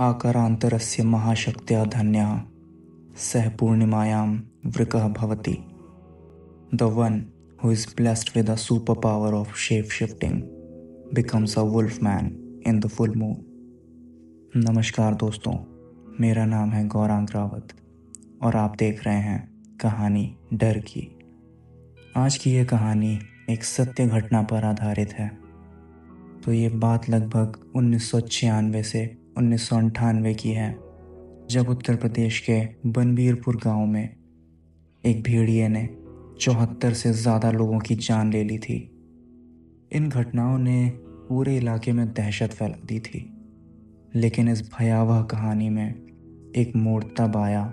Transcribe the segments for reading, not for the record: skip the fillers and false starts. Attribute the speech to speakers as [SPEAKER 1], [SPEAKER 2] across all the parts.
[SPEAKER 1] आकरान्तरस्य महाशक्त्या धन्यः सः पूर्णिमायां वृकः भवति. The one who is blessed with a superpower of shape-shifting becomes a wolfman in the full moon. नमस्कार दोस्तों, मेरा नाम है गौरांग रावत और आप देख रहे हैं कहानी डर की. आज की ये कहानी एक सत्य घटना पर आधारित है. तो ये बात लगभग 1996 से 1998 की है, जब उत्तर प्रदेश के बनबीरपुर गांव में एक भेड़िए ने 74 से ज़्यादा लोगों की जान ले ली थी. इन घटनाओं ने पूरे इलाके में दहशत फैला दी थी. लेकिन इस भयावह कहानी में एक मोड़ तब आया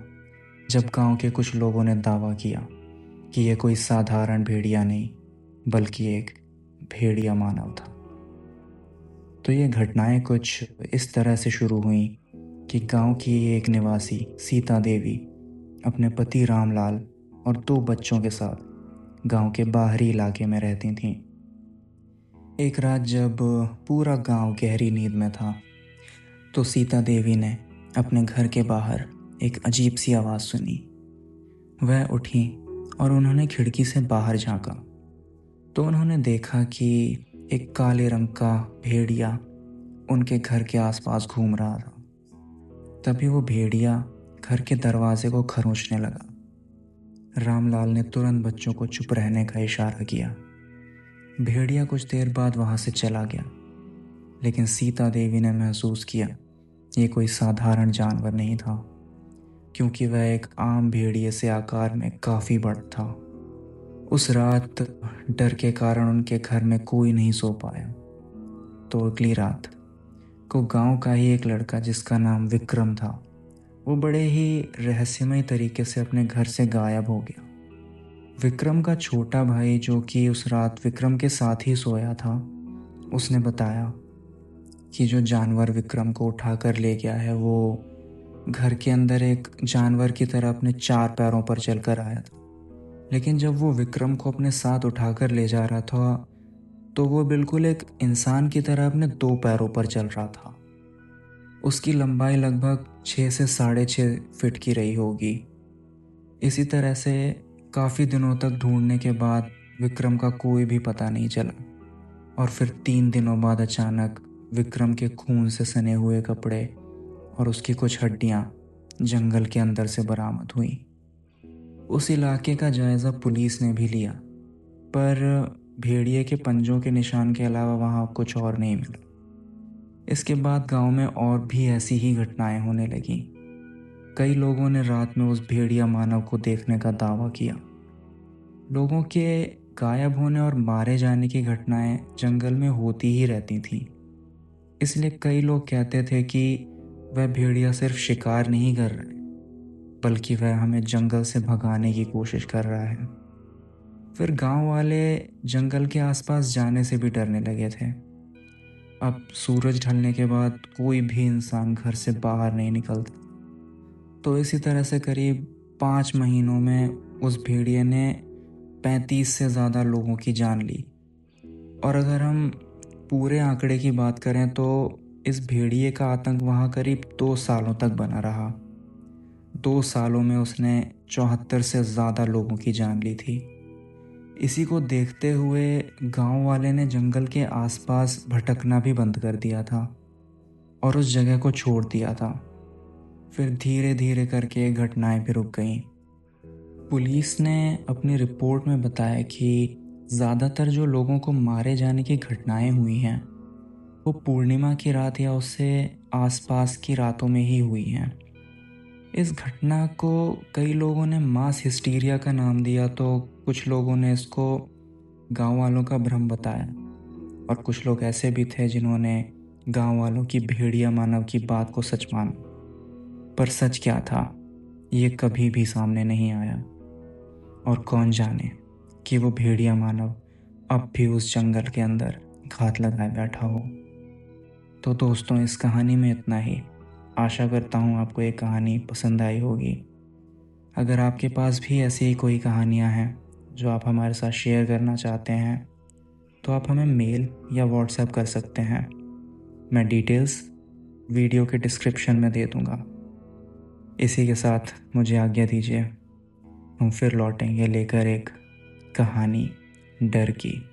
[SPEAKER 1] जब गांव के कुछ लोगों ने दावा किया कि यह कोई साधारण भेड़िया नहीं बल्कि एक भेड़िया मानव था. तो ये घटनाएं कुछ इस तरह से शुरू हुई कि गांव की एक निवासी सीता देवी अपने पति रामलाल और 2 बच्चों के साथ गांव के बाहरी इलाके में रहती थीं. एक रात जब पूरा गांव गहरी नींद में था तो सीता देवी ने अपने घर के बाहर एक अजीब सी आवाज़ सुनी. वह उठी और उन्होंने खिड़की से बाहर झांका तो उन्होंने देखा कि एक काले रंग का भेड़िया उनके घर के आसपास घूम रहा था. तभी वो भेड़िया घर के दरवाजे को खरोंचने लगा. रामलाल ने तुरंत बच्चों को चुप रहने का इशारा किया. भेड़िया कुछ देर बाद वहां से चला गया, लेकिन सीता देवी ने महसूस किया ये कोई साधारण जानवर नहीं था, क्योंकि वह एक आम भेड़िए से आकार में काफ़ी बड़ा था. उस रात डर के कारण उनके घर में कोई नहीं सो पाया. तो अगली रात को गांव का ही एक लड़का जिसका नाम विक्रम था, वो बड़े ही रहस्यमय तरीके से अपने घर से गायब हो गया. विक्रम का छोटा भाई, जो कि उस रात विक्रम के साथ ही सोया था, उसने बताया कि जो जानवर विक्रम को उठा कर ले गया है वो घर के अंदर एक जानवर की तरह अपने 4 पैरों पर चलकर आया था. लेकिन जब वो विक्रम को अपने साथ उठाकर ले जा रहा था तो वो बिल्कुल एक इंसान की तरह अपने 2 पैरों पर चल रहा था. उसकी लंबाई लगभग 6 से 6.5 फीट की रही होगी. इसी तरह से काफ़ी दिनों तक ढूंढने के बाद विक्रम का कोई भी पता नहीं चला. और फिर 3 दिनों बाद अचानक विक्रम के खून से सने हुए कपड़े और उसकी कुछ हड्डियां जंगल के अंदर से बरामद हुई. उस इलाके का जायज़ा पुलिस ने भी लिया, पर भेड़िए के पंजों के निशान के अलावा वहाँ कुछ और नहीं मिला. इसके बाद गांव में और भी ऐसी ही घटनाएं होने लगीं. कई लोगों ने रात में उस भेड़िया मानव को देखने का दावा किया. लोगों के गायब होने और मारे जाने की घटनाएं जंगल में होती ही रहती थीं. इसलिए कई लोग कहते थे कि वह भेड़िया सिर्फ शिकार नहीं कर रहा है, बल्कि वह हमें जंगल से भगाने की कोशिश कर रहा है. फिर गांव वाले जंगल के आसपास जाने से भी डरने लगे थे. अब सूरज ढलने के बाद कोई भी इंसान घर से बाहर नहीं निकलता. तो इसी तरह से करीब 5 महीनों में उस भेड़िए ने 35 से ज़्यादा लोगों की जान ली. और अगर हम पूरे आंकड़े की बात करें तो इस भेड़िए का आतंक वहाँ करीब 2 सालों तक बना रहा. 2 सालों में उसने 74 से ज़्यादा लोगों की जान ली थी. इसी को देखते हुए गांव वाले ने जंगल के आसपास भटकना भी बंद कर दिया था और उस जगह को छोड़ दिया था. फिर धीरे धीरे करके घटनाएं भी रुक गईं. पुलिस ने अपनी रिपोर्ट में बताया कि ज़्यादातर जो लोगों को मारे जाने की घटनाएं हुई हैं वो पूर्णिमा की रात या उससे आसपास की रातों में ही हुई हैं. इस घटना को कई लोगों ने मास हिस्टीरिया का नाम दिया, तो कुछ लोगों ने इसको गांव वालों का भ्रम बताया और कुछ लोग ऐसे भी थे जिन्होंने गांव वालों की भेड़िया मानव की बात को सच माना. पर सच क्या था ये कभी भी सामने नहीं आया. और कौन जाने कि वो भेड़िया मानव अब भी उस जंगल के अंदर घात लगाए बैठा हो. तो दोस्तों, इस कहानी में इतना ही. आशा करता हूँ आपको ये कहानी पसंद आई होगी. अगर आपके पास भी ऐसी ही कोई कहानियाँ हैं जो आप हमारे साथ शेयर करना चाहते हैं तो आप हमें मेल या व्हाट्सएप कर सकते हैं. मैं डिटेल्स वीडियो के डिस्क्रिप्शन में दे दूँगा। इसी के साथ मुझे आज्ञा दीजिए। हम फिर लौटेंगे लेकर एक कहानी डर की।